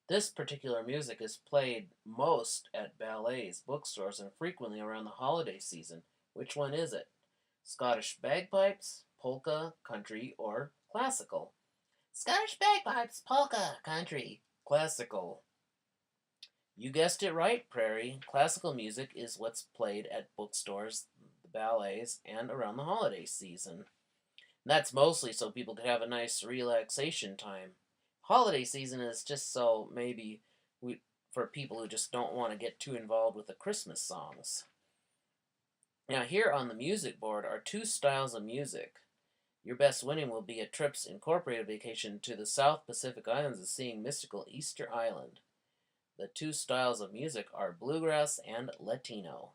This particular music is played most at ballets, bookstores, and frequently around the holiday season. Which one is it? Scottish bagpipes, polka, country, or classical? Scottish bagpipes, polka, country, classical. You guessed it right, Prairie. Classical music is what's played at bookstores, the ballets, and around the holiday season. And that's mostly so people could have a nice relaxation time. Holiday season is just so maybe we for people who just don't want to get too involved with the Christmas songs. Now here on the music board are two styles of music. Your best winning will be a Trips Incorporated vacation to the South Pacific Islands and seeing mystical Easter Island. The two styles of music are bluegrass and Latino.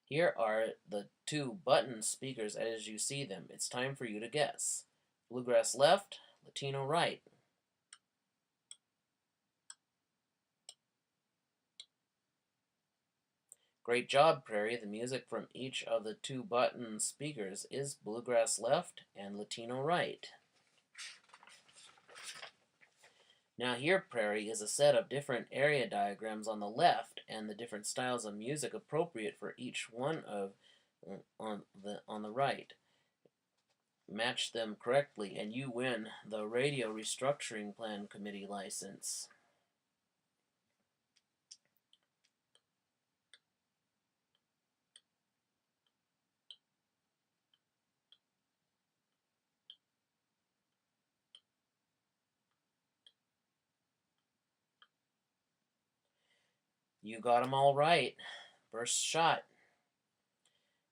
Here are the two button speakers as you see them. It's time for you to guess. Bluegrass left, Latino right. Great job, Prairie. The music from each of the two button speakers is bluegrass left and Latino right. Now here, Prairie, is a set of different area diagrams on the left and the different styles of music appropriate for each one of on the right. Match them correctly and you win the Radio Restructuring Plan Committee license. You got 'em all right. First shot.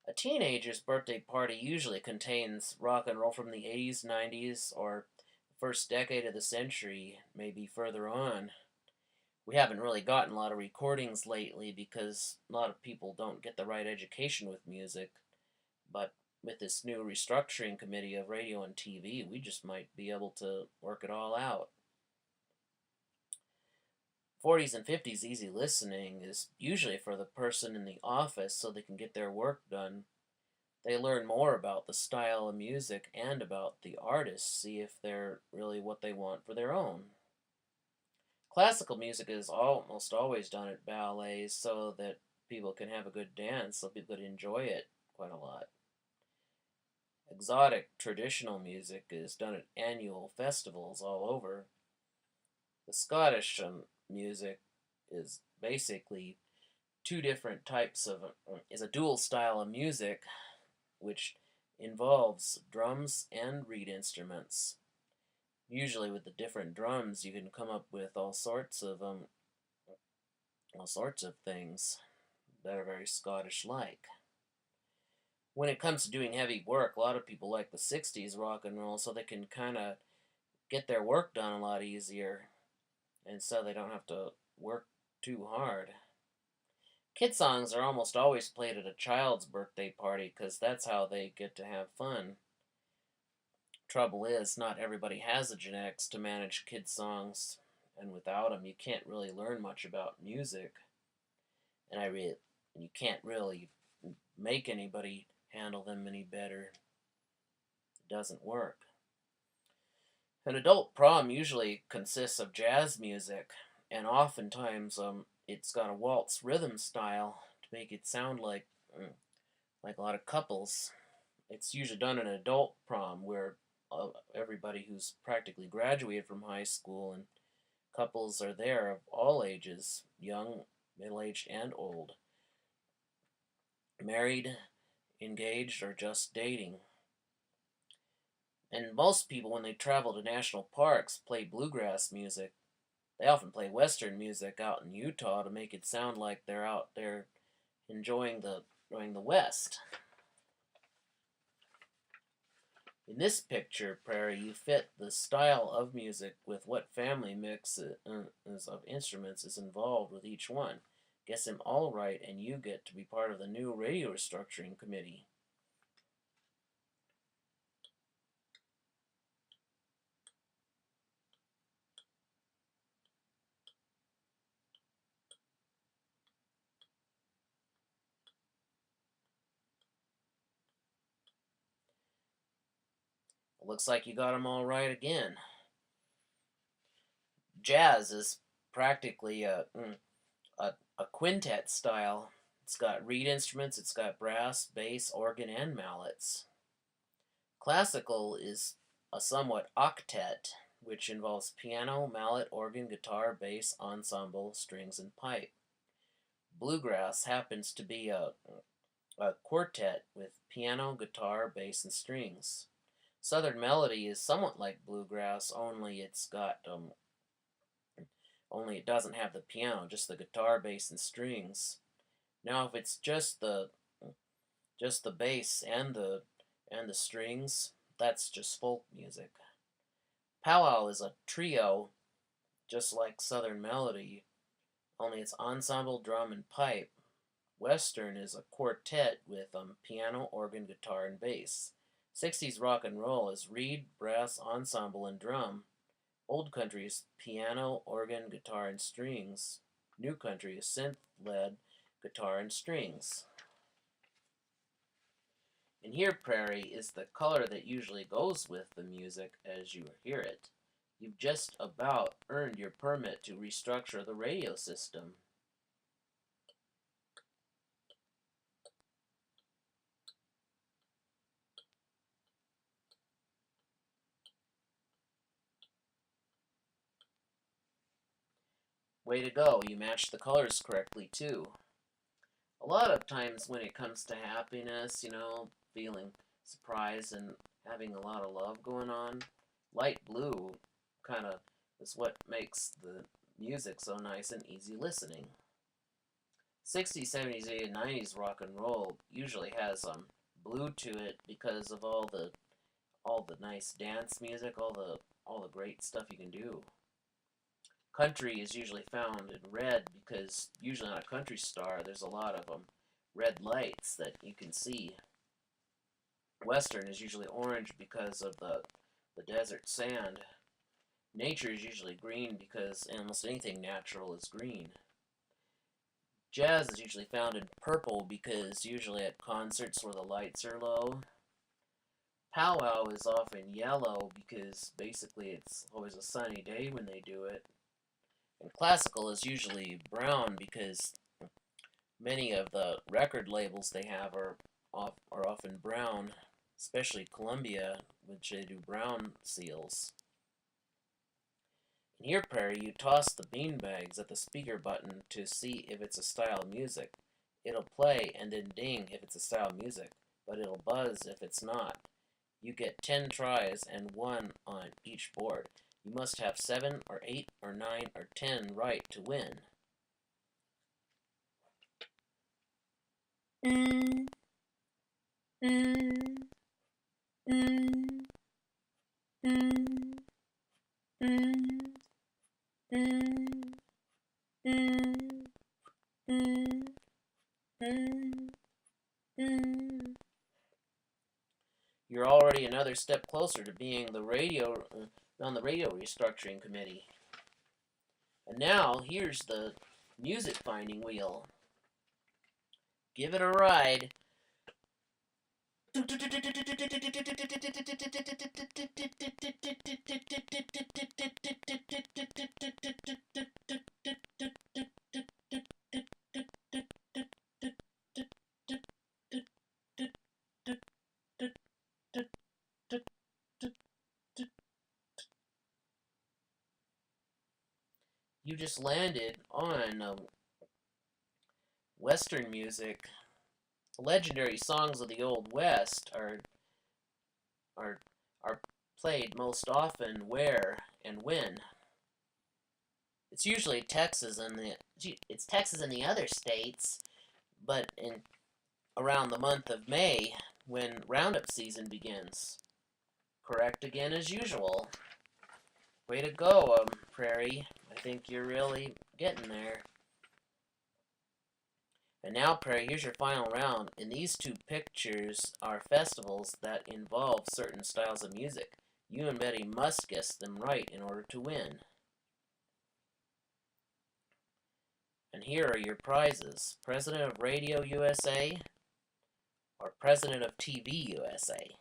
A teenager's birthday party usually contains rock and roll from the 80s, 90s, or the first decade of the century, maybe further on. We haven't really gotten a lot of recordings lately because a lot of people don't get the right education with music. But with this new restructuring committee of radio and TV, we just might be able to work it all out. 40s and 50s easy listening is usually for the person in the office so they can get their work done. They learn more about the style of music and about the artist, see if they're really what they want for their own. Classical music is almost always done at ballets so that people can have a good dance, so people could enjoy it quite a lot. Exotic traditional music is done at annual festivals all over. The Scottish music is basically two different types of, is a dual style of music which involves drums and reed instruments. Usually with the different drums you can come up with all sorts of things that are very Scottish like. When it comes to doing heavy work, a lot of people like the 60s rock and roll so they can kind of get their work done a lot easier and so they don't have to work too hard. Kid songs are almost always played at a child's birthday party because that's how they get to have fun. Trouble is, not everybody has the genetics to manage kid songs, and without them, you can't really learn much about music. And you can't really make anybody handle them any better. It doesn't work. An adult prom usually consists of jazz music, and oftentimes it's got a waltz rhythm style to make it sound like a lot of couples. It's usually done in an adult prom where everybody who's practically graduated from high school and couples are there of all ages, young, middle-aged, and old, married, engaged, or just dating. And most people, when they travel to national parks, play bluegrass music. They often play Western music out in Utah to make it sound like they're out there enjoying the West. In this picture, Prairie, you fit the style of music with what family mix of instruments is involved with each one. Guess them all right, and you get to be part of the new radio restructuring committee. Looks like you got them all right again. Jazz is practically a quintet style. It's got reed instruments, it's got brass, bass, organ, and mallets. Classical is a somewhat octet, which involves piano, mallet, organ, guitar, bass, ensemble, strings, and pipe. Bluegrass happens to be a quartet with piano, guitar, bass, and strings. Southern Melody is somewhat like bluegrass, only it doesn't have the piano, just the guitar, bass, and strings. Now, if it's just the bass and the strings, that's just folk music. Powwow is a trio, just like Southern Melody, only it's ensemble, drum, and pipe. Western is a quartet with piano, organ, guitar, and bass. 60s rock and roll is reed, brass, ensemble, and drum. Old country is piano, organ, guitar, and strings. New country is synth-led guitar and strings. And here, prairie is the color that usually goes with the music as you hear it. You've just about earned your permit to restructure the radio system. Way to go, you matched the colors correctly too. A lot of times when it comes to happiness, feeling surprise and having a lot of love going on, light blue kind of is what makes the music so nice and easy listening. 60s, 70s, 80s, and 90s rock and roll usually has blue to it because of all the nice dance music, all the great stuff you can do. Country is usually found in red because usually on a country star there's a lot of red lights that you can see. Western is usually orange because of the desert sand. Nature is usually green because almost anything natural is green. Jazz is usually found in purple because usually at concerts where the lights are low. Powwow is often yellow because basically it's always a sunny day when they do it. And classical is usually brown because many of the record labels they have are often brown, especially Columbia, which they do brown seals. In here, prairie, you toss the beanbags at the speaker button to see if it's a style of music. It'll play and then ding if it's a style of music, but it'll buzz if it's not. You get 10 tries and 1 on each board. You must have 7 or 8 or 9 or 10 right to win. Mm, mm, mm, mm, mm, mm, mm, mm, mm, mm. You're already another step closer to being on the radio restructuring committee. And now, here's the music finding wheel. Give it a ride. You just landed on Western music. Legendary songs of the Old West are played most often where and when. It's usually Texas and the other states, but in around the month of May when roundup season begins. Correct again as usual. Way to go, Prairie. I think you're really getting there. And now, Prairie, here's your final round. In these two pictures are festivals that involve certain styles of music. You and Betty must guess them right in order to win. And here are your prizes. President of Radio USA or President of TV USA.